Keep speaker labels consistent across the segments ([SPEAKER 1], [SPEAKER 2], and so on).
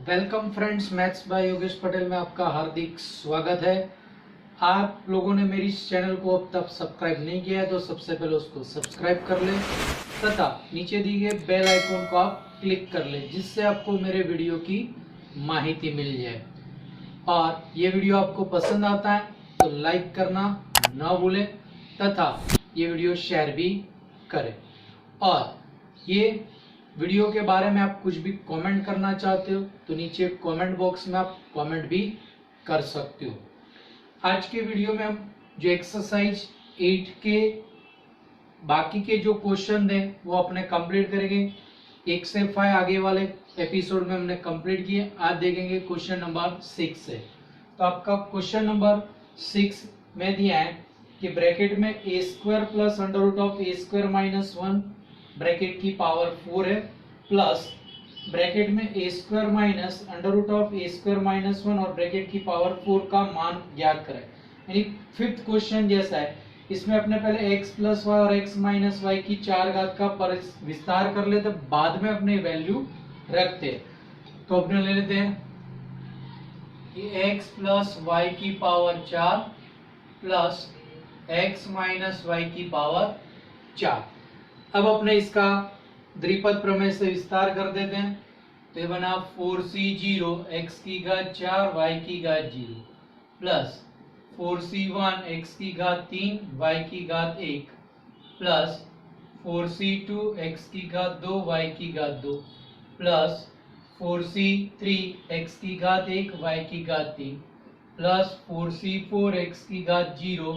[SPEAKER 1] Welcome friends, maths by Yogesh Patel में आपका हार्दिक स्वागत है। आप लोगों ने मेरी इस चैनल को अब तक सब्सक्राइब नहीं किया है तो सबसे पहले उसको सब्सक्राइब कर लें तथा नीचे दिए गए बेल आइकॉन को आप क्लिक कर लें, जिससे आपको मेरे वीडियो की माहिती मिल जाए। और ये वीडियो आपको पसंद आता है तो लाइक करना ना भूलें तथा ये वीडियो शेयर भी करें। और ये वीडियो के बारे में आप कुछ भी कमेंट करना चाहते हो तो नीचे कमेंट बॉक्स में आप कमेंट भी कर सकते हो। आज के वीडियो में हम जो एक्सरसाइज 8 के बाकी के जो क्वेश्चन थे वो अपने कंप्लीट करेंगे। 1 से 5 आगे वाले एपिसोड में हमने कंप्लीट किए। आज देखेंगे क्वेश्चन नंबर 6 से। तो आपका क्वेश्चन नंबर 6 में दिया है कि ब्रैकेट में a square plus under root of a square minus 1 bracket की पावर 4 है, प्लस ब्रैकेट में a square minus under root of a square minus 1 और ब्रैकेट की पावर 4 का मान ज्ञात करें। यानी फिफ्थ क्वेश्चन जैसा है, इसमें अपने पहले x प्लस वाई और x माइनस वाई की 4 घात का विस्तार कर लेते, बाद में अपने वैल्यू रखते। तो अपने ले लेते हैं कि x प्लस वाई की power 4 plus x minus y की पावर 4। अब अपने इसका द्विपद प्रमेय से विस्तार कर देते हैं। तो ये बना 4c0 x की घात 4 y की घात 0 प्लस 4c1 x की घात 3 y की घात 1 प्लस 4c2 x की घात 2 y की घात 2 प्लस 4c3 x की घात 1 y की घात 3 प्लस 4c4 x की घात 0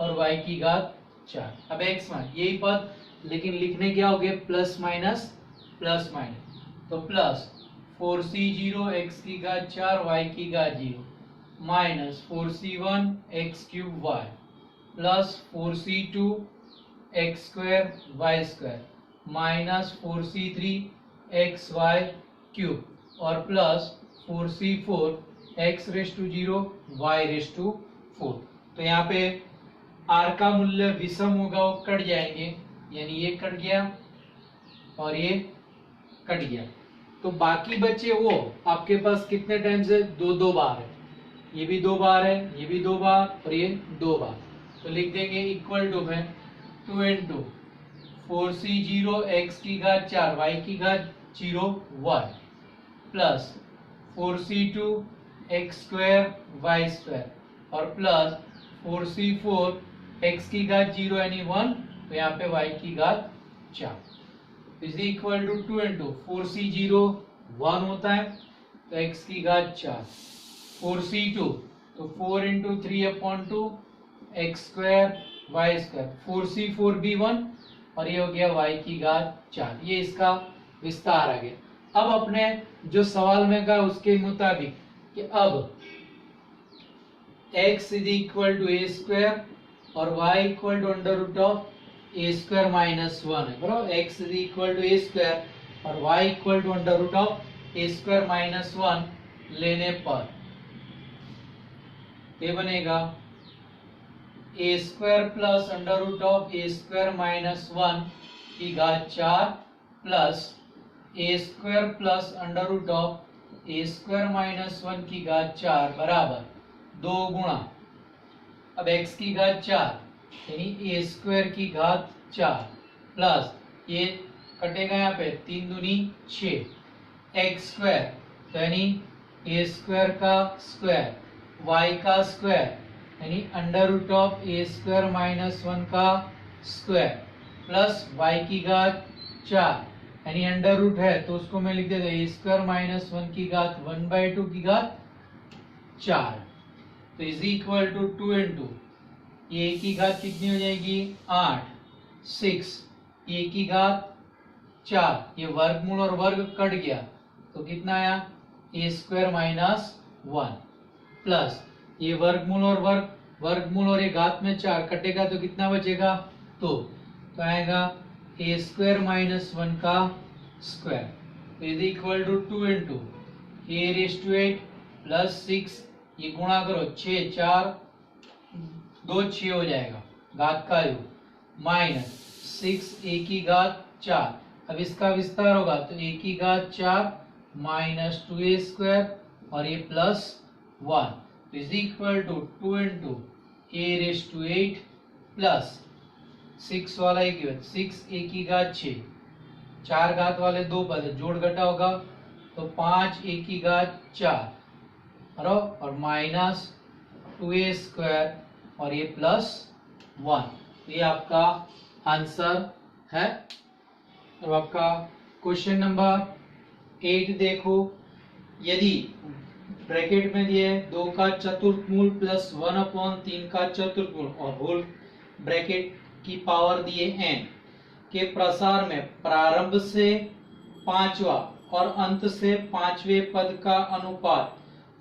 [SPEAKER 1] और y की घात 4। अब x मान यही पद, लेकिन लिखने क्या हो गए प्लस माइनस प्लस माइनस। तो प्लस 4c0 x की घात 4 y की घात 0 minus 4c1 x cube y plus 4c2 x square y square minus 4c3 x y cube और plus 4c4 x raise to 0 y raise to 4। तो यहाँ पे r का मूल्य विषम होगा, वो कट जाएंगे, यानी ये कट गया और ये कट गया। तो बाकी बचे वो आपके पास कितने टाइम से दो बार है, ये भी 2 बार है, ये भी 2 बार और ये 2 बार। तो लिख देंगे इक्वल टू में 2 इंटू 4c0 x की घात 4 y की घात 0 y plus 4c2 x square y square और प्लस 4c4 x की घात 0 यानी 1, तो यहाँ पे y की घात 4 is equal to 2 into 4c0 1 होता है तो x की घात 4 4c2 तो 4 into 3 upon 2 x square y square 4c4 भी 1 और ये हो गया y की घात 4। ये इसका विस्तार आ गया। अब अपने जो सवाल में कहा उसके मुताबिक कि अब x is equal to a square और y equal to under root of a square minus 1 है, बराबर। x is equal to a square और y equal to under root of a square minus 1 लेने पर ये बनेगा a square plus under root of a square minus 1 की घात 4 plus a square plus under root of a square minus 1 की घात 4 बराबर 2 गुणा अब x की घात 4 यानी a स्क्वायर की घात 4 प्लस ये कटेगा यहाँ पे 3 दूनी 6 x स्क्वायर यानी a स्क्वायर का स्क्वायर y का स्क्वायर यानी under root of a square minus 1 का स्क्वायर प्लस y की घात 4 यानी अंडर रूट है तो उसको मैं लिख देता हूँ a स्क्वायर माइनस 1 की घात 1/2 की घात 4। तो इज इक्वल टू 2 इंटू ये की घात कितनी हो जाएगी 8 6 ये की घात 4, ये वर्गमूल और वर्ग कट गया तो कितना आया a स्क्वायर माइनस 1 प्लस ये वर्गमूल और वर्गमूल और ये घात में 4 कटेगा तो कितना बचेगा 2, तो आएगा a स्क्वायर माइनस 1 का square is equal to 2 into a raise to 8 plus 6 ये गुणा करो 6 4 2 6 हो जाएगा घात का योग माइनस 6 a की घात 4। अब इसका विस्तार होगा तो a की घात 4 माइनस 2a² और ये +1 is equal to 2 into a⁸ plus 6 वाला एक 6 a की घात 6, 4 घात वाले दो पद जोड़ घटा होगा तो 5 a की घात 4 और माइनस 2a² और ये +1। ये आपका आंसर है। अब आपका क्वेश्चन नंबर 8 देखो, यदि ब्रैकेट में दिए 2 का चतुर्थमूल प्लस 1/3 का चतुर्थमूल और होल ब्रैकेट की पावर दिए n के प्रसार में प्रारंभ से 5वां और अंत से 5वें पद का अनुपात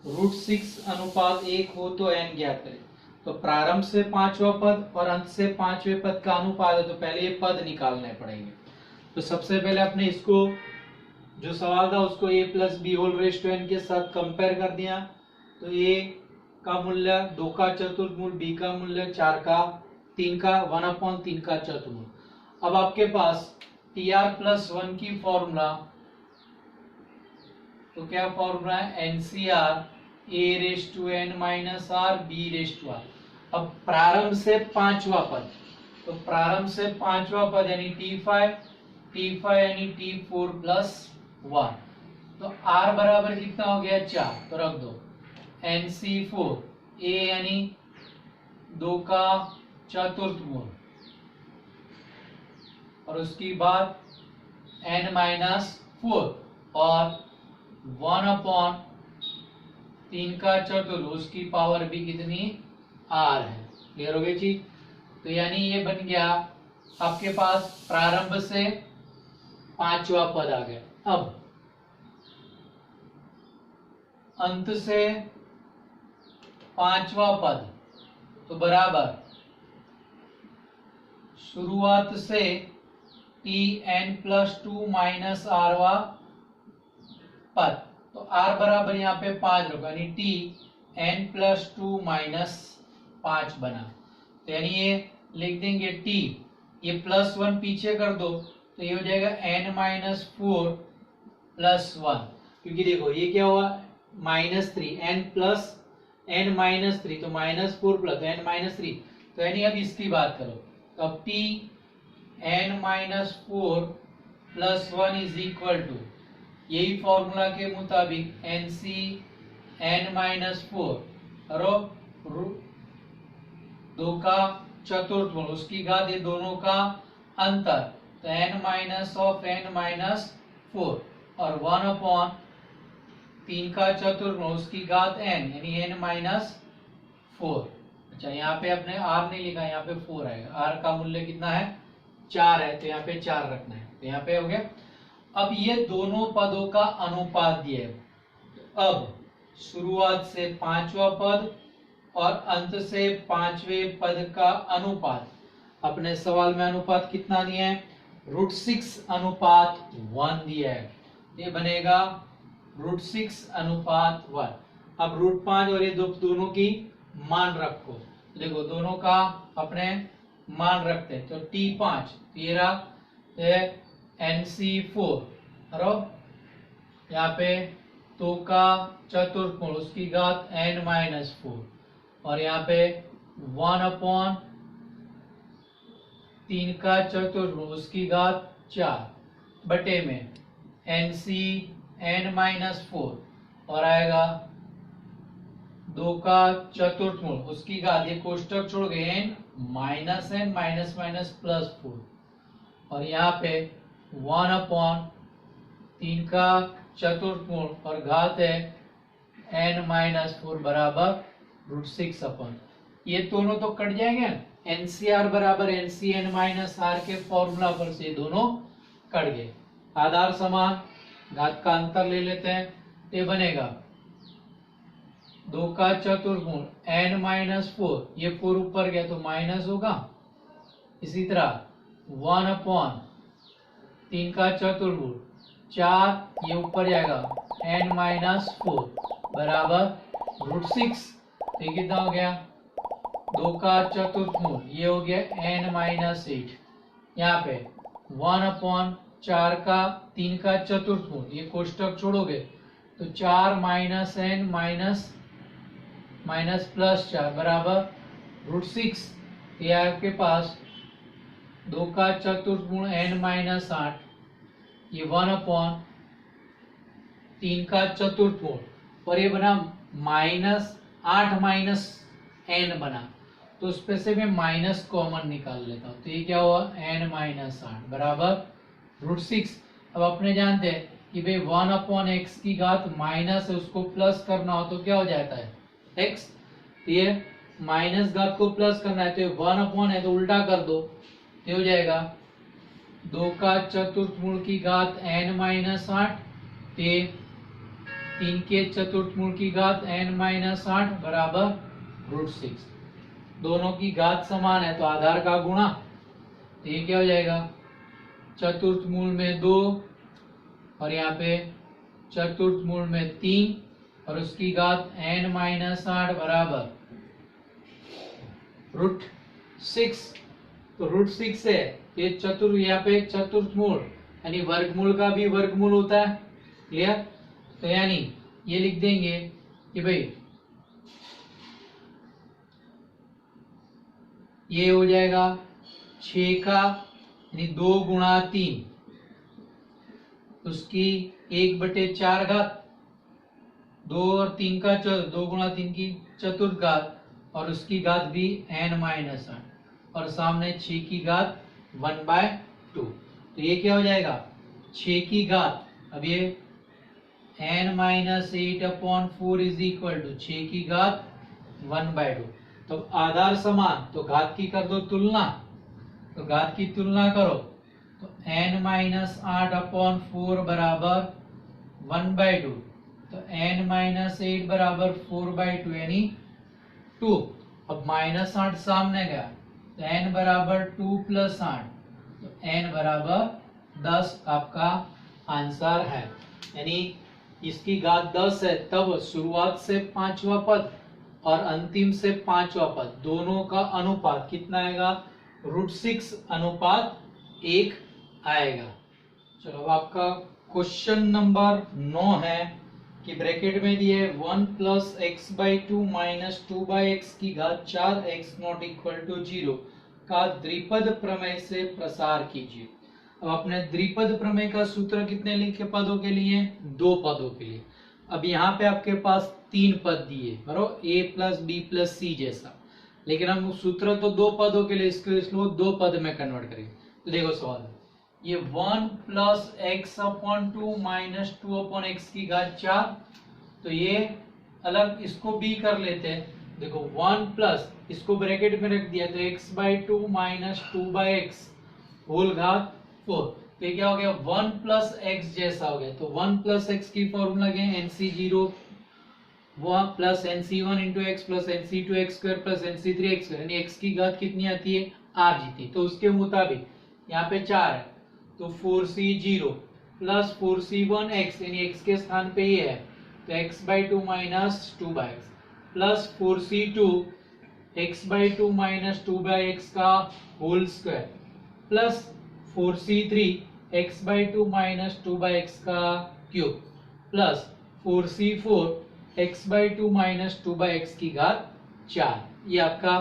[SPEAKER 1] √6:1 हो तो n ज्ञात करें। तो प्रारंभ से 5वां पद और अंत से 5वें पद का अनुपात है, तो पहले ये पद निकालने पड़ेंगे। तो सबसे पहले आपने इसको जो सवाल था उसको a+b² के साथ कंपेयर कर दिया। तो a का मूल्य 2 का चतुर्थमूल, b का मूल्य 3 का 1/3 का चतुर्थमूल। अब आपके पास tr+1 की फॉर्मूला, तो क्या फॉर्मूला है NCR a⁻n−r b⁻r। अब प्रारंभ से 5वां पद, तो प्रारंभ से 5वां पद यानी t5 यानी t4+1, तो r बराबर कितना हो गया 4, तो रख दो NC4 a यानी 2 का चतुर्थमूल और उसकी बाद n-4 और 1/3 का चतुर्थमूल, उसकी पावर भी कितनी r है। क्लियर हो गई चीज। तो यानी ये बन गया आपके पास प्रारंभ से 5वां पद आ गया। अब अंत से 5वां पद, तो बराबर शुरुआत से tn+2 -r पद, तो r बराबर यहाँ पे 5 होगा यानी tn+2 -5 बना। तो यानी ये लिख देंगे t, ये +1 पीछे कर दो तो ये हो जाएगा n-4 +1, क्योंकि देखो ये क्या हुआ -3 n+n-3 तो -4 + n-3, तो यानी अब इसकी बात करो तो अब tn-4 +1 इज इक्वल टू, यही फॉर्मूला के मुताबिक NCn-4 और 2 का चतुर्थमूल उसकी घात, ये दोनों का अंतर, तो n-4 और 1/3 का चतुर्थमूल उसकी घात n यानी n-4। अच्छा यहाँ पे अपने r नहीं लिखा, यहाँ पे 4 आएगा। r का मूल्य कितना है 4 है, तो यहाँ पे 4 रखना है, तो यहाँ पे हो गया। अब ये दोनों पदों का अनुपात दिया है। अब शुरुआत से 5वां पद और अंत से 5वें पद का अनुपात, अपने सवाल में अनुपात कितना दिया है √6:1 दिया है, ये बनेगा √6:1। अब √5 और ये दोनों की मान रखो, देखो दोनों का अपने मान रखते हैं। तो t5 ये रहा NC4 और यहाँ पे 2 का चतुर्थमूल उसकी घात n-4 और यहाँ पे 1/3 का चतुर्थमूल उसकी घात 4 बटे में NCn-4 और आएगा 2 का चतुर्थमूल उसकी घात, ये कोष्टक छोड़ गए n -n +4 और यहाँ पे 1/3 का चतुर्थमूल और घात है n-4 बराबर √6। ये दोनों तो कट जाएंगे, NCR बराबर NCn-r के फॉर्मूला पर से दोनों कट गए। आधार समान, घात का अंतर ले लेते हैं, ये बनेगा 2 का चतुर्थमूल n-4, ये 4 ऊपर गया तो माइनस होगा। इसी तरह 1/3 का चतुर्थमूल 4, ये ऊपर जाएगा n-4 बराबर √6, तो ये कितना हो गया 2 का चतुर्थमूल, ये हो गया n-8। यहाँ पे 3 का चतुर्थ मूल, ये कोष्टक छोड़ोगे तो 4 माइनस n माइनस प्लस 4 बराबर √6। ये आपके पास 2 का चतुर्थ मूल n माइनस 8, ये 1/3 का चतुर्थ मूल, और ये बना -8 माइनस n बना, तो उसमें से मैं माइनस कॉमन निकाल लेता हूं, तो ये क्या हुआ n माइनस 8 बराबर √6। अब अपने जानते हैं कि भाई 1/x की घात माइनस है, उसको प्लस करना हो तो क्या हो जाता है x, ये माइनस घात को प्लस करना है तो 1 है तो उल्टा कर दो, तो हो जाएगा 2 का चतुर्थ मूल की घात n माइनस 8, 3 के चतुर्थ मूल की घात n माइनस 8 बराबर √6। दोनों की घात समान है तो आधार का गुणा, तो ये क्या हो जाएगा चतुर्थ मूल में 2 और यहाँ पे चतुर्थ मूल में 3 और उसकी घात n माइनस 8 बराबर √6। तो √6 है ये यहाँ पे चतुर्थ मूल यानी वर्गमूल का भी वर्गमूल होता है, क्लियर। तो यानी ये लिख देंगे कि भाई ये हो जाएगा 6 का यानी 2 गुणा 3, उसकी 1/4 घात, 2 और 3 का 2 गुणा 3 की चतुर्थ घात और उसकी घात भी n माइनस 8 और सामने 6 की घात 1/2। तो ये क्या हो जाएगा 6 की घात, अब ये n minus 8/4 is equal to 6 की घात 1/2। तो आधार समान तो घात की कर दो तुलना, तो घात की तुलना करो तो n माइनस 8/4 बराबर 1/2, तो n माइनस 8 बराबर 4/2 यानी 2। अब माइनस 8 सामने गया तो n बराबर 2 प्लस 8, तो n बराबर 10 आपका आंसर है। यानी इसकी घात 10 है तब शुरुआत से 5वां पद और अंतिम से 5वां पद दोनों का अनुपात कितना आएगा √6 अनुपात 1 आएगा। चलो अब आपका क्वेश्चन नंबर 9 है कि ब्रैकेट में दिए 1 प्लस x/2 माइनस 2/x की घात 4x नॉट इक्वल टू 0 का द्विपद प्रमेय से प्रसार कीजिए। अब अपने द्विपद प्रमेय का सूत्र कितने लिखे पदों के लिए 2 पदों के लिए। अब यहाँ पे आपके पास 3 पद दिए बराबर a प्लस बी प्लस सी जैसा, लेकिन हम सूत्र तो 2 पदों के लिए इसको 2 पद में कन्वर्ट करेंगे। तो देखो सवाल ये 1 प्लस x/2 माइनस 2/x की घात 4, तो ये अलग इसको b कर लेते हैं। देखो 1 प्लस इसको ब्रैकेट में रख दिया तो x/2 माइनस 2/x होल घात 4, तो ये क्या हो गया 1 प्लस x जैसा हो गया। तो 1 प्लस x की फॉर्मूला क्या है nc0 plus nc1 into x plus nc2 x square plus nc3 x square, यानी x की घात कितनी आती है 8 जीती। तो उसके मुताबिक यहाँ पे 4 है तो 4c0 प्लस 4c1 x यानी x के स्थान पे ये है तो x/2 minus 2/x plus 4c2 x/2 minus 2/x का whole square plus 4c3 x/2 minus 2/x का cube plus 4c4 x/2 minus 2/x की घात 4। ये आपका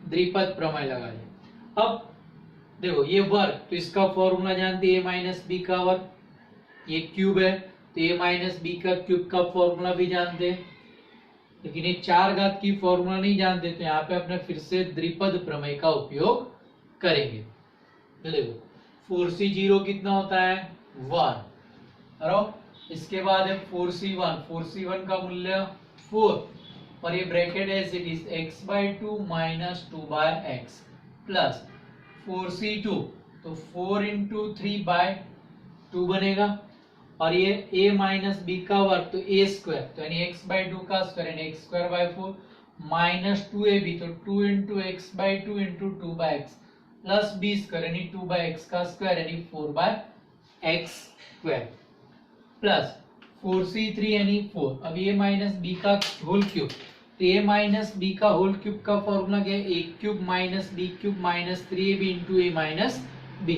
[SPEAKER 1] द्विपद प्रमेय लगा लिया। अब देखो ये वर्ग तो इसका फॉर्मूला जानते हैं a माइनस बी का वर्ग, ये क्यूब है तो a माइनस बी का क्यूब का फॉर्मूला भी जानते हैं, लेकिन ये 4 घात की फॉर्मूला नहीं जानते तो यहाँ पे अपने फिर से द्विपद प्रमेय का उपयोग करेंगे। तो देखो 4c0 कितना होता है 1 और इसके बाद है 4c1 का मूल्य 4 और ये ब्रैकेट है it is x/2 minus 2/x plus 4c2 तो 4 इंटू 3/2 बनेगा और ये a माइनस बी का वर्ग तो a स्क्वायर तो यानी x/2 का स्क्वायर यानी x²/4 माइनस 2ab तो 2 into x/2 into 2/x plus b square यानी 2/x का स्क्वायर यानी 4/x स्क्वायर प्लस 4c3 यानी 4। अब a माइनस बी का होल क्यूब तो a माइनस बी का होल क्यूब का फॉर्मूला क्या है a cube minus b cube minus 3ab into a minus b.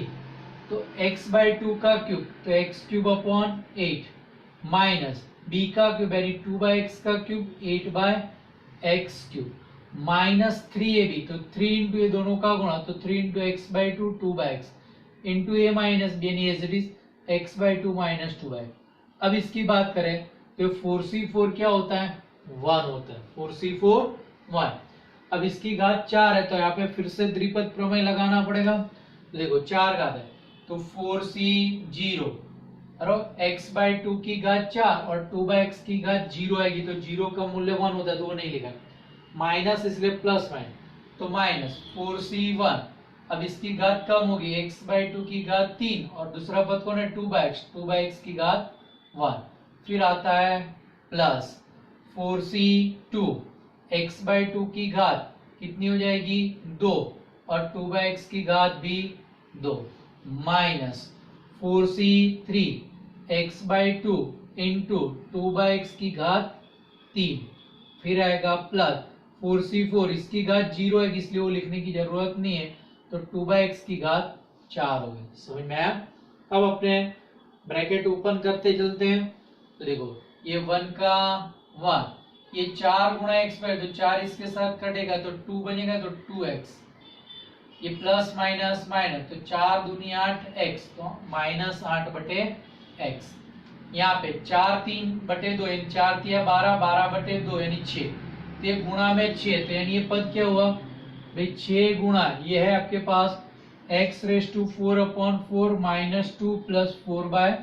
[SPEAKER 1] तो x बाई 2 का क्यूब तो x cube upon 8 minus b का क्यूब यानी 2 बाई एक्स का cube 8 by x cube minus 3ab तो 3 इंटू ये दोनों का गुणा तो 3 into X by 2 2 by X into A minus B यानी as it is X by 2 minus 2 by. अब इसकी बात करें तो 4c4 क्या होता है 1 होता है 4c4 1। अब इसकी घात 4 है तो यहाँ पे फिर से द्विपद प्रमेय लगाना पड़ेगा। तो देखो 4 घात है तो 4c0 और x बाई 2 की घात 4 और 2 बाई एक्स की घात 0 आएगी तो 0 का मूल्य 1 होता है तो वो नहीं लिखा माइनस इसलिए प्लस माइनस तो माइनस 4c1। अब इसकी घात कम होगी x बाई 2 की घात 3 और दूसरा पद कौन है 2 बाई एक्स की घात 1। फिर आता है प्लस 4c2 x बाई 2 की घात कितनी हो जाएगी 2 और 2 बाई एक्स की घात भी 2 minus 4c3 x by 2 into 2 by x की घात 3। फिर आएगा प्लस 4c4 इसकी घात 0 है इसलिए वो लिखने की जरूरत नहीं है तो 2 बाई एक्स की घात 4 हो गई। समझ में आया। अब अपने ब्रैकेट ओपन करते चलते हैं तो देखो ये 1 का 1 ये 4 गुणा एक्स बाई तो 4 इसके साथ कटेगा तो 2 बनेगा तो 2x ये प्लस माइनस माइनस तो 4 दूनी 8 x तो माइनस 8 बटे x। यहाँ पे 4 3 बटे 2 यानी 4 तिया 12 12 बटे 2 यानी 6 तो ये गुणा में 6 तो यानी ये पद क्या हुआ भाई 6 गुणा ये है आपके पास x raise to 4 upon 4 minus 2 plus 4 by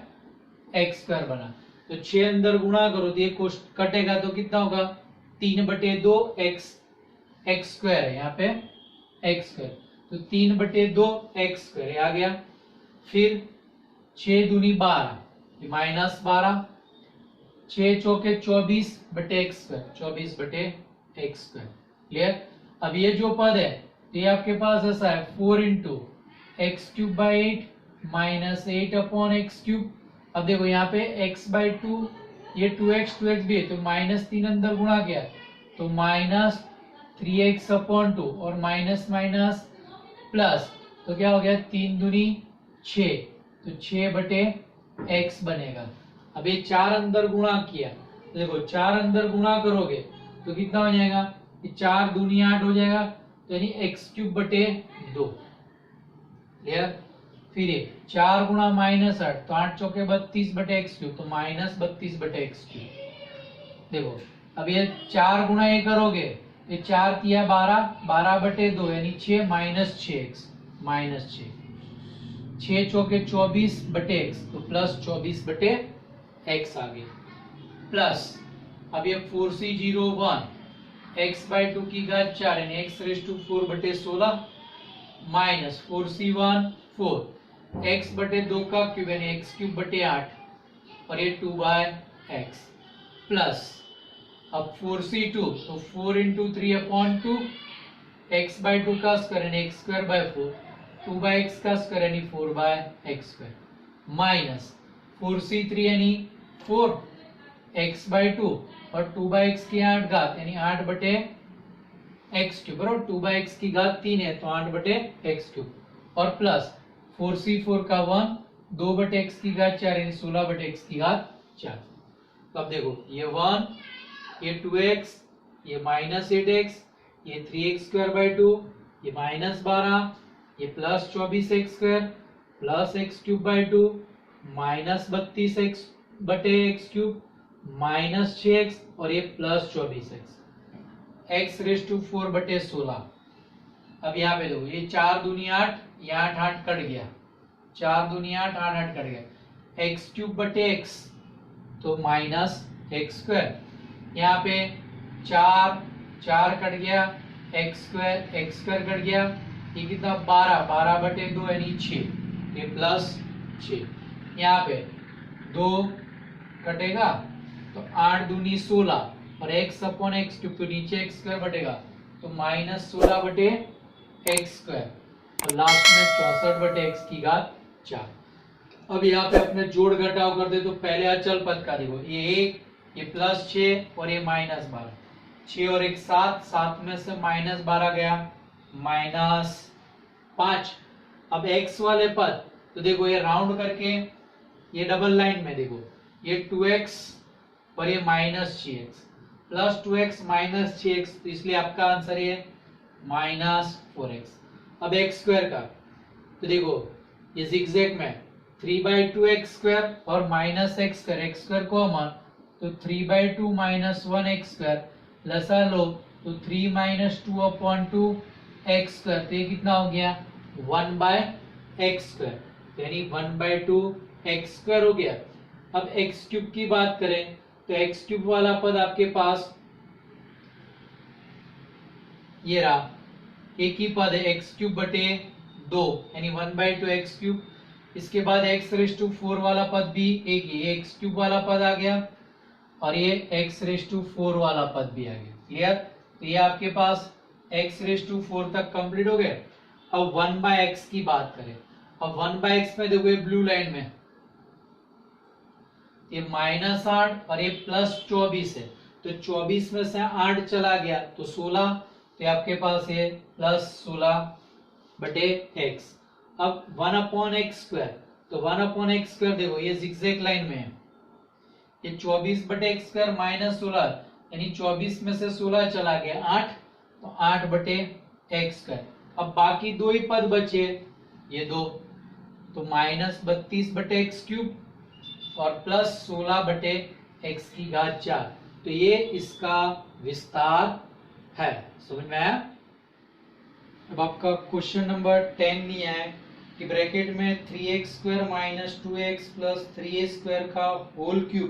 [SPEAKER 1] x square बना। तो 6 अंदर गुणा करो तो ये कटेगा तो कितना होगा 3 बटे 2 x स्क्वायर है यहाँ पे x स्क्वायर तो 3 बटे 2 एक्स स्क्वायर आ गया। फिर 6 दूनी 12 माइनस 12 6 चौके 24 बटे एक्स स्क्वायर 24 बटे एक्स स्क्वायर क्लियर। अब ये जो पद है तो ये आपके पास ऐसा है 4 into X cube by 8 minus 8 upon x cube. अब देखो यहाँ पे x बाई 2 ये 2x भी है तो माइनस 3 अंदर गुणा किया तो माइनस 3x अपॉन 2 और माइनस माइनस प्लस तो क्या हो गया 3 दूनी 6 तो 6 बटे x बनेगा। अब ये 4 अंदर गुणा किया तो देखो 4 अंदर गुणा करोगे तो कितना हो जाएगा ये 4 दूनी 8 हो जाएगा तो यानी x क्यूब बटे 2 क्लियर। फिर ये 4 गुणा माइनस 8 तो 8 चौके 32 बटे एक्स क्यूब तो माइनस 32 बटे एक्स क्यूब। देखो अब ये 4 गुणा ये करोगे ये 4 तिया 12 12 बटे 2 यानी 6 माइनस 6x माइनस 6 चौके 24 बटे x तो प्लस 24 बटे x आ गया। प्लस अब ये 4c01 x बाई 2 की घात 4 यानी x रेस टू 4 बटे 16 माइनस 4c1 4 x बटे 2 का क्यूब यानी x क्यूब बटे 8 और ये 2 बाय एक्स प्लस अब 4c2 तो 4 इंटू 3 अपॉन 2 x बाई 2 का स्क्वायर यानी x square by 4 2 by x का स्क्वायर यानी 4 by x square minus 4c3 यानी 4 x बाई 2 और 2 बाय एक्स की 8 घात यानी 8 बटे एक्स क्यूब और 2 बाय एक्स की घात 3 है तो 8 बटे एक्स क्यूब और प्लस 4c4 का 1 2 बटे एक्स की घात 4 यानी 16 बटे एक्स की घात 4। तो अब देखो ये 1 ये 2x ये माइनस 8x ये 3x स्क्वायर बाई 2 ये माइनस 12 ये plus 24 x square plus x cube by 2 minus 32 x बटे एक्स क्यूब माइनस 6x और ये plus 24x x raise to 4 बटे 16। अब यहाँ पे देखो ये 4 दूनी 8 ये 8 8 कट गया 4 दूनी 8 8 8 कट गया एक्स क्यूब बटे एक्स तो माइनस एक्स स्क्वायर यहाँ पे 4 4 कट गया एक्स स्क्वायर कट गया ये कितना 12 12 बटे 2 यानी 6 ये प्लस 6 यहाँ पे 2 कटेगा तो 8 दूनी 16 और x अपॉन एक्स क्यूब तो नीचे एक्स स्क्वायर बटेगा तो माइनस 16 बटे एक्स स्क्वायर और लास्ट में 64 बटे एक्स की घात 4। अब यहाँ पे अपने जोड़ घटाव कर दे तो पहले अचल पद का देखो ये 1 ये प्लस 6 और ये माइनस 12 6 और 1 7 7 में से माइनस 12 गया माइनस 5। अब x वाले पद तो देखो ये राउंड करके ये डबल लाइन में देखो ये 2x और ये -6x प्लस 2x -6x, तो इसलिए आपका आंसर ये -4x। अब x स्क्वायर का तो देखो ये जिगजैग में 3/2x² और -x², x² कॉमन तो 3/2 -1x² लसा लो तो 3 - 2/2x², तो ये कितना हो गया 1/x², यानी 1/2x² हो गया। अब x³ की बात करें तो x³ वाला पद आपके पास ये रहा, एक ही पद है x³/2 यानी 1/2x³। इसके बाद x⁴ वाला पद भी एक ही, x³ वाला पद आ गया और ये x⁴ वाला पद भी आ गया। क्लियर? तो ये आपके पास x⁴ तक कंप्लीट हो गया। अब 1/x की बात करें। अब 1/x में देखो ये ब्लू लाइन में ये -8 और ये +24 है, तो 24 में से 8 चला गया तो 16, तो आपके पास ये +16/x। अब 1/x², तो 1/x² देखो ये जिगजैग लाइन में है, ये 24/x² -16 यानी 24 में से 16 चला गया 8, तो 8/x²। अब बाकी दो ही पद बचे ये दो, तो -32/x³ और +16/x⁴, तो ये इसका विस्तार है। समझ में आया? अब आपका क्वेश्चन नंबर 10 दिया है कि ब्रैकेट में 3x² - 2x + 3a² का होल क्यूब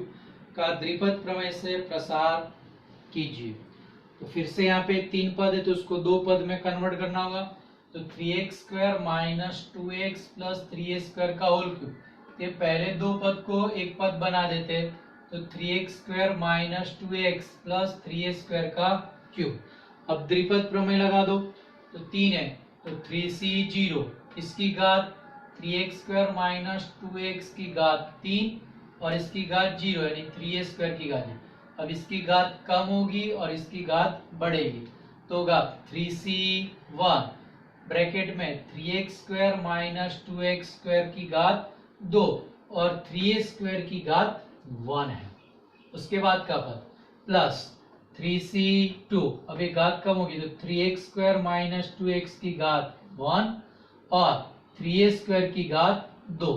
[SPEAKER 1] का द्विपद प्रमेय से प्रसार कीजिए। तो फिर से यहाँ पे 3 पद है तो उसको 2 पद में कन्वर्ट करना होगा। तो 3x² - 2x + 3a² का होल क्यूब, ये पहले 2 पद को एक पद बना देते, तो 3x² - 2x + 3a² का क्यूब। अब द्विपद प्रमेय लगा दो, तो 3 है तो 3c0, इसकी घात 3x² - 2x की घात 3 और इसकी घात 0 यानी 3a² की घात। अब इसकी घात कम होगी और इसकी घात बढ़ेगी, तो होगा 3c1 ब्रैकेट में 3x² - 2x² की घात 2 और 3a² की घात 1 है। उसके बाद का पद प्लस 3c2, अब ये घात कम होगी तो 3x² - 2x की घात 1 और 3a² की घात 2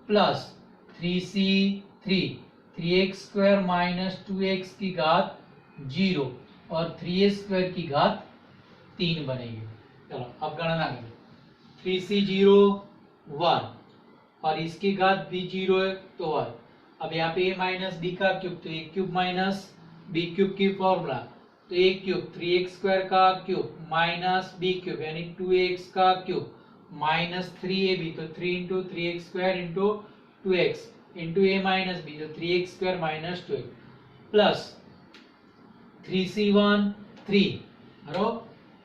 [SPEAKER 1] प्लस 3c3, 3x² - 2x की घात 0 और 3a² की घात 3 बनेगी। चलो अब गणना करें, 3c0 1 और इसकी घात भी 0 है तो 1। अब यहाँ पे a - b का क्यूब, तो a³ - b³ की फॉर्मूला, तो a³ 3x² का क्यूब -b³ यानी 2x का क्यूब -3ab, तो 3 × 3x² × 2x into a - b, तो 3x² - 2x प्लस 3c1 3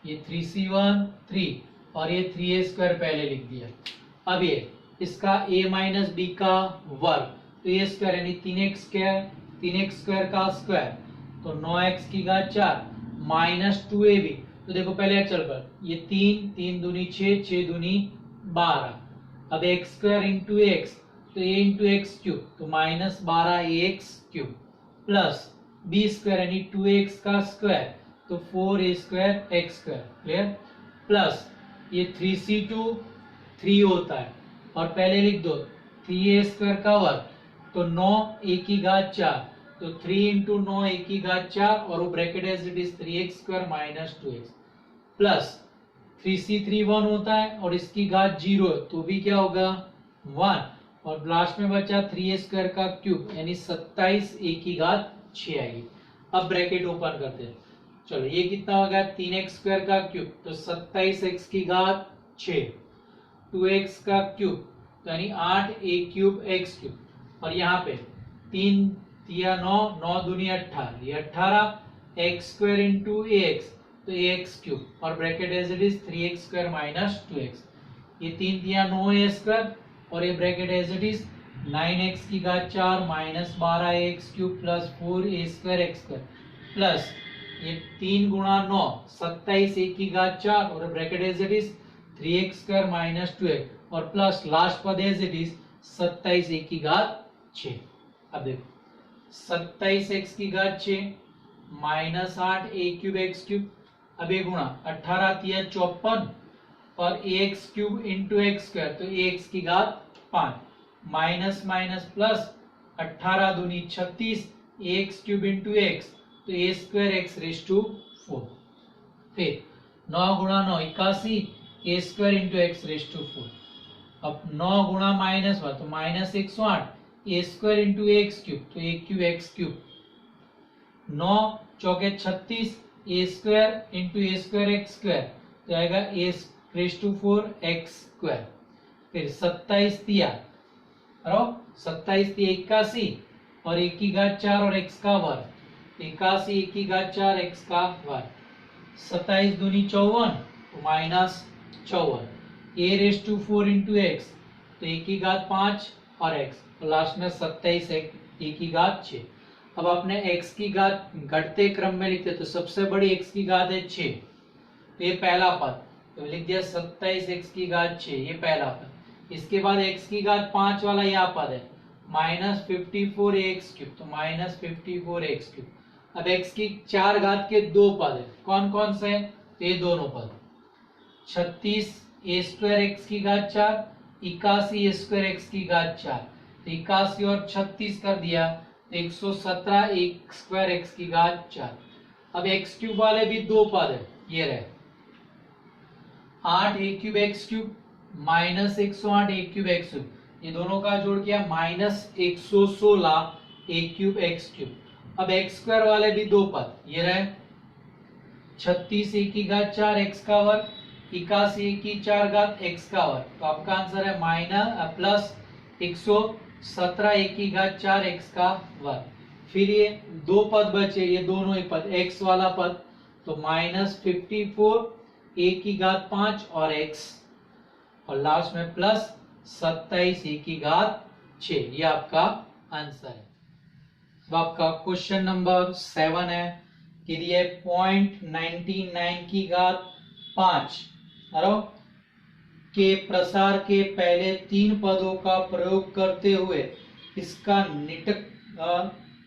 [SPEAKER 1] ये 3c1 3 और ये 3a² पहले लिख दिया। अब ये इसका a - b का वर्ग, तो ये स्क्वायर यानी 3x² का स्क्वायर, तो 9x की घात 4 -2ab, तो देखो पहले चल पर ये 3 दूनी 6, 6 दूनी 12। अब x² × x, तो a × x³ तो -12ax³ प्लस b² यानी 2x का स्क्वायर, तो 4a²x²। क्लियर? प्लस ये 3c2 3 होता है और पहले लिख दो 3a² का वर्ग, तो 9 a की घात 4, तो 3 × 9 a की घात 4 और वो bracket as it is 3x² - 2x plus 3c3 1 होता है और इसकी घात 0 है तो भी क्या होगा 1 और लास्ट में बचा 3a² का क्यूब यानी 27 a की घात 6 आएगी। अब ब्रैकेट ओपन करते हैं। चलो ये कितना हो गया 3x² का क्यूब, तो 27x की घात 6, 2x का क्यूब यानी 8a³ x³ और यहाँ पे 3 या 9, 9 दूनी 18, ये 18 x² × ax, तो ax³ और bracket as it is 3x² - 2x, ये 3 या 9a² और ये bracket as it is 9x की घात 4 -12ax³ plus 4a² x² plus ये 3 × 9 27 a की घात 4 और bracket as it is 3x² - 2x और प्लस लास्ट पद एज इट इज 27 एक की घात 6। अब देखो 27 एक्स की घात 6 minus 8 A cube X cube, अब ये गुणा 18 तिया 54 और A X cube into X square, तो ए एक्स की घात 5 माइनस माइनस प्लस 18 दूनी 36 A X cube into x, तो A square X raise to 4। फिर 9 गुणा 9 81 A square into X raise to 4। अब 9 गुणा माइनस 1 तो minus 108 A square into X cube, तो ए क्यूब एक्स क्यूब। 9 चौके 36 A square into A square X square, तो आएगा A raise to 4 X square. फिर 27 तिया 27 तिया 81 और एक की घात 4 और एक्स का वर्ग, 81 एक की घात 4 एक्स का वर्ग। 27 दूनी 54 तो minus 54 a raise to 4 into x, तो एक की घात 5 और एक्स, तो लास्ट में 27 एक की घात 6। अब आपने x की घात घटते क्रम में लिखते तो सबसे बड़ी x की घात है 6, तो ये पहला पद, तो लिख दिया 27 x की घात 6, ये पहला पद। इसके बाद x की घात 5 वाला यह पद है माइनस 54 एक्स क्यूब, तो माइनस 54 एक्स क्यूब। अब x की 4 घात के दो पद है, कौन कौन से है, तो ये दोनों पद 36 ए स्क्वायर एक्स की घात 4 81 ए स्क्वायर एक्स की घात 4, तो 81 और 36 कर दिया 117 एक स्क्वायर एक्स की घात 4। अब एक्स क्यूब वाले भी दो पद है, ये रहे 8 A cube X cube minus 108 A cube X cube, ये दोनों का जोड़ किया माइनस 116 ए क्यूब एक्स क्यूब। अब एक्स स्क्वायर वाले भी दो पद, ये रहे 36 ए की घात 4 एक्स का वर्ग 81 ए की 4 घात एक्स का वर्ग, तो आपका आंसर है माइनस प्लस 117 ए की घात 4 एक्स का वर्ग। फिर ये दो पद बचे, ये दोनों ही पद एक्स वाला पद, तो माइनस 54 ए की घात 5 और एक्स, और लास्ट में प्लस 27 ए की घात 6, ये आपका आंसर है। अब आपका क्वेश्चन नंबर 7 है कि दिए 0.99 की घात 5 के प्रसार के पहले 3 पदों का प्रयोग करते हुए इसका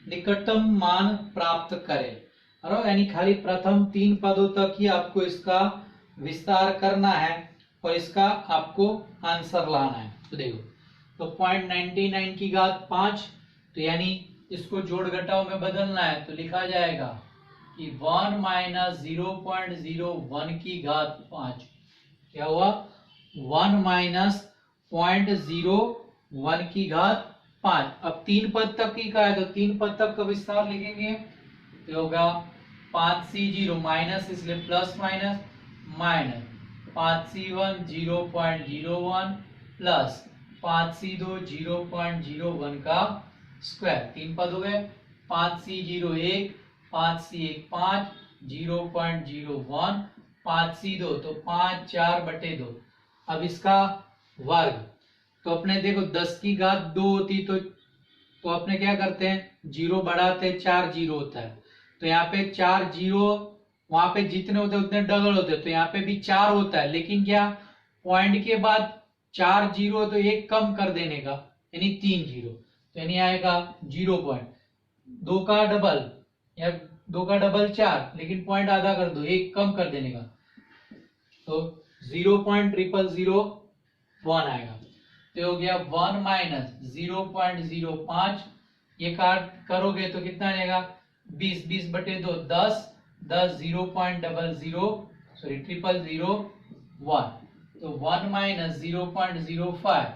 [SPEAKER 1] निकटतम मान प्राप्त करें। यानी खाली प्रथम 3 पदों तक ही आपको इसका विस्तार करना है और इसका आपको आंसर लाना है। तो देखो, तो 0.99 की घात 5, तो यानी इसको जोड़ घटाव में बदलना है, तो लिखा जाएगा कि 1 माइनस 0.01 की घात 5, क्या हुआ 1 माइनस 0.01 की घात 5। अब 3 पद तक ही का है, तो 3 पद तक का विस्तार लिखेंगे, तो होगा 5c0 माइनस इसलिए plus minus minus 5c1 0.01 plus 5c2 0.01 का स्क्वायर, 3 पद हो गए 5c0 1 5c1 5 0.01 5c2 तो 5 4/2। अब इसका वर्ग, तो अपने देखो 10 की घात 2 होती तो अपने क्या करते हैं, जीरो बढ़ाते 4 जीरो होता है, तो यहाँ पे 4 जीरो, वहां पे जितने होते हैं उतने डबल होते हैं, तो यहाँ पे भी 4 होता है, लेकिन क्या पॉइंट के बाद 4 जीरो तो एक कम कर देने का, यानी 3 जीरो, तो यानी आएगा 0.2 का डबल या 2 का डबल 4, लेकिन पॉइंट आधा कर दो, एक कम कर देने का, तो 0.0001 आएगा। तो हो गया 1 माइनस 0.05, ये काट करोगे तो कितना आएगा 20 20/2 10 10 0.001, तो 1 माइनस 0.05,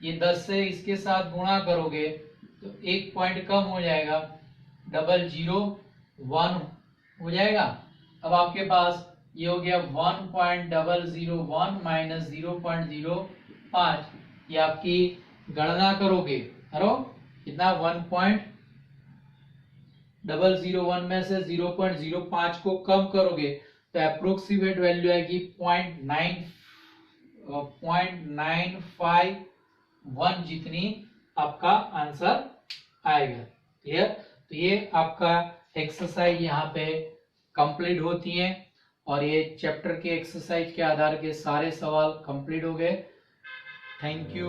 [SPEAKER 1] ये 10 से इसके साथ गुणा करोगे तो एक पॉइंट कम हो जाएगा, 001 हो जाएगा। अब आपके पास ये हो गया 1.001 माइनस 0.05, ये आपकी गणना करोगे कितना 1.001 में से 0.05 को कम करोगे तो अप्रोक्सीमेट वैल्यू आएगी 0.951 जितनी आपका आंसर आएगा। क्लियर? तो ये आपका एक्सरसाइज यहाँ पे कंप्लीट होती है और ये चैप्टर के एक्सरसाइज के आधार के सारे सवाल कंप्लीट हो गए। Thank you.